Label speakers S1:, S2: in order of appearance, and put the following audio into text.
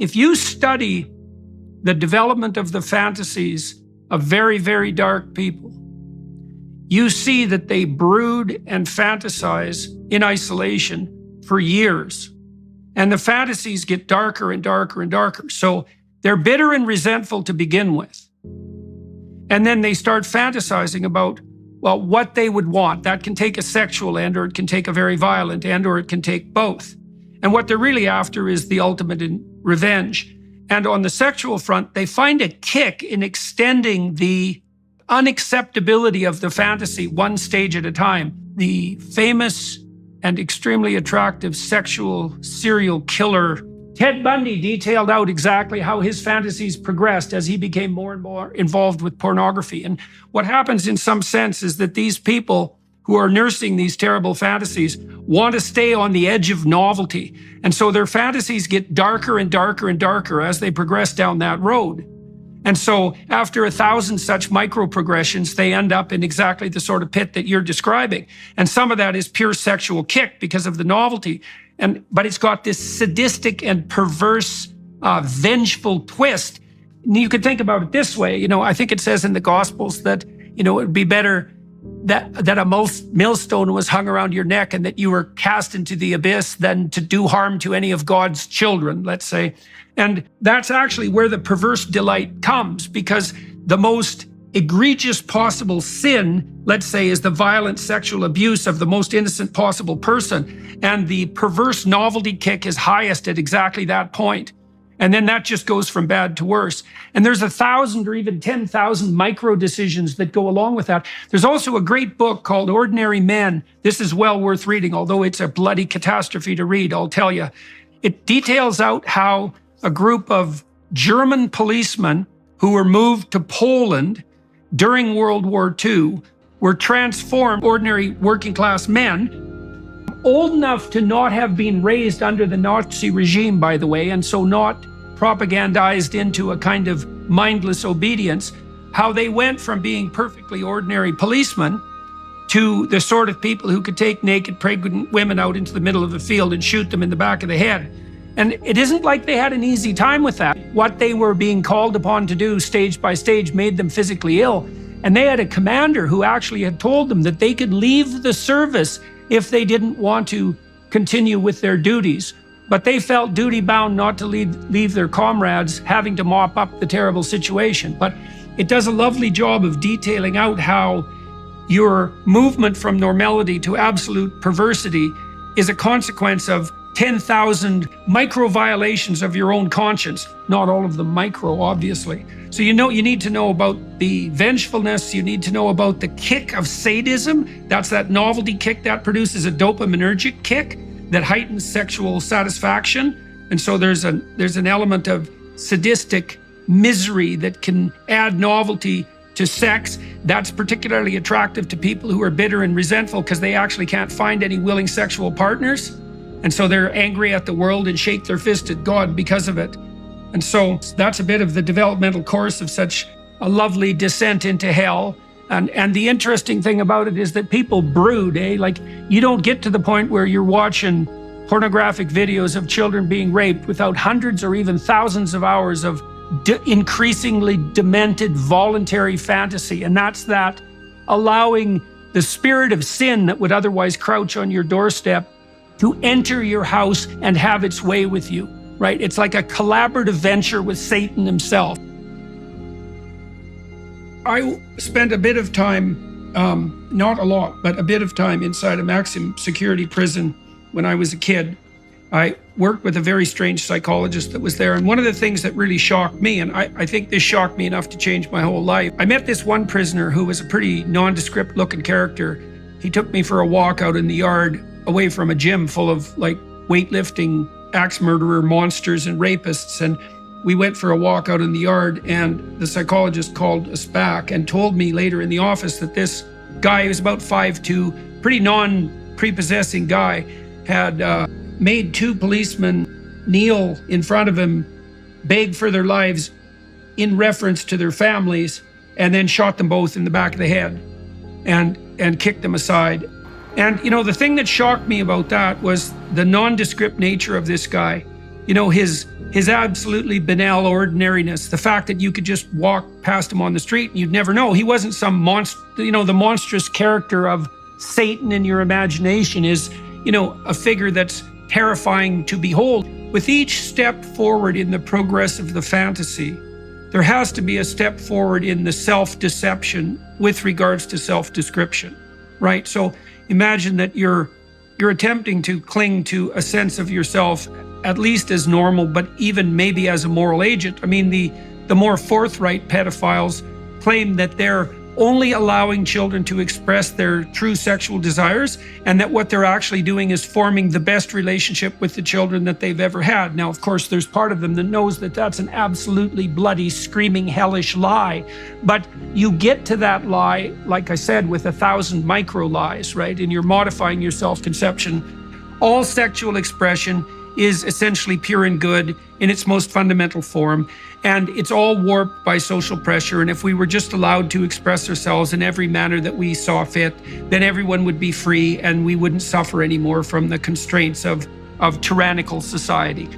S1: If you study the development of the fantasies of very, very dark people, you see that they brood and fantasize in isolation for years. And the fantasies get darker and darker and darker. So they're bitter and resentful to begin with. And then they start fantasizing about, well, what they would want. That can take a sexual end, or it can take a very violent end, or it can take both. And what they're really after is the ultimate in revenge. And on the sexual front, they find a kick in extending the unacceptability of the fantasy one stage at a time. The famous and extremely attractive sexual serial killer Ted Bundy detailed out exactly how his fantasies progressed as he became more and more involved with pornography. And what happens in some sense is that these people who are nursing these terrible fantasies want to stay on the edge of novelty. And so their fantasies get darker and darker and darker as they progress down that road. And so after 1,000 such micro progressions, they end up in exactly the sort of pit that you're describing. And some of that is pure sexual kick because of the novelty. But it's got this sadistic and perverse, vengeful twist. And you could think about it this way. I think it says in the Gospels that, it would be better that a millstone was hung around your neck and that you were cast into the abyss than to do harm to any of God's children, let's say. And that's actually where the perverse delight comes, because the most egregious possible sin, let's say, is the violent sexual abuse of the most innocent possible person. And the perverse novelty kick is highest at exactly that point. And then that just goes from bad to worse. And there's 1,000 or even 10,000 micro decisions that go along with that. There's also a great book called Ordinary Men. This is well worth reading, although it's a bloody catastrophe to read, I'll tell you. It details out how a group of German policemen who were moved to Poland during World War II were transformed, ordinary working class men, old enough to not have been raised under the Nazi regime, by the way, and so not propagandized into a kind of mindless obedience, how they went from being perfectly ordinary policemen to the sort of people who could take naked pregnant women out into the middle of the field and shoot them in the back of the head. And it isn't like they had an easy time with that. What they were being called upon to do stage by stage made them physically ill. And they had a commander who actually had told them that they could leave the service if they didn't want to continue with their duties. But they felt duty-bound not to leave their comrades having to mop up the terrible situation. But it does a lovely job of detailing out how your movement from normality to absolute perversity is a consequence of 10,000 micro violations of your own conscience. Not all of them micro, obviously. So you need to know about the vengefulness. You need to know about the kick of sadism. That's that novelty kick that produces a dopaminergic kick that heightens sexual satisfaction. And so there's an element of sadistic misery that can add novelty to sex. That's particularly attractive to people who are bitter and resentful because they actually can't find any willing sexual partners. And so they're angry at the world and shake their fist at God because of it. And so that's a bit of the developmental course of such a lovely descent into hell. And the interesting thing about it is that people brood, Like, you don't get to the point where you're watching pornographic videos of children being raped without hundreds or even thousands of hours of increasingly demented voluntary fantasy. And that's that allowing the spirit of sin that would otherwise crouch on your doorstep to enter your house and have its way with you, right? It's like a collaborative venture with Satan himself. I spent a bit of time, not a lot, but a bit of time inside a maximum security prison when I was a kid. I worked with a very strange psychologist that was there. And one of the things that really shocked me, and I think this shocked me enough to change my whole life, I met this one prisoner who was a pretty nondescript looking character. He took me for a walk out in the yard away from a gym full of like weightlifting axe murderer monsters and rapists. And we went for a walk out in the yard, and the psychologist called us back and told me later in the office that this guy, who was about 5'2", pretty non-prepossessing guy, had made two policemen kneel in front of him, beg for their lives in reference to their families, and then shot them both in the back of the head and kicked them aside. And, the thing that shocked me about that was the nondescript nature of this guy. You know, his absolutely banal ordinariness, the fact that you could just walk past him on the street and you'd never know. He wasn't some monster, the monstrous character of Satan in your imagination is, a figure that's terrifying to behold. With each step forward in the progress of the fantasy, there has to be a step forward in the self-deception with regards to self-description, right? So imagine that you're attempting to cling to a sense of yourself at least as normal, but even maybe as a moral agent. I mean, the more forthright pedophiles claim that they're only allowing children to express their true sexual desires, and that what they're actually doing is forming the best relationship with the children that they've ever had. Now, of course, there's part of them that knows that that's an absolutely bloody, screaming, hellish lie. But you get to that lie, like I said, with 1,000 micro lies, right? And you're modifying your self-conception. All sexual expression is essentially pure and good in its most fundamental form. And it's all warped by social pressure. And if we were just allowed to express ourselves in every manner that we saw fit, then everyone would be free and we wouldn't suffer anymore from the constraints of tyrannical society.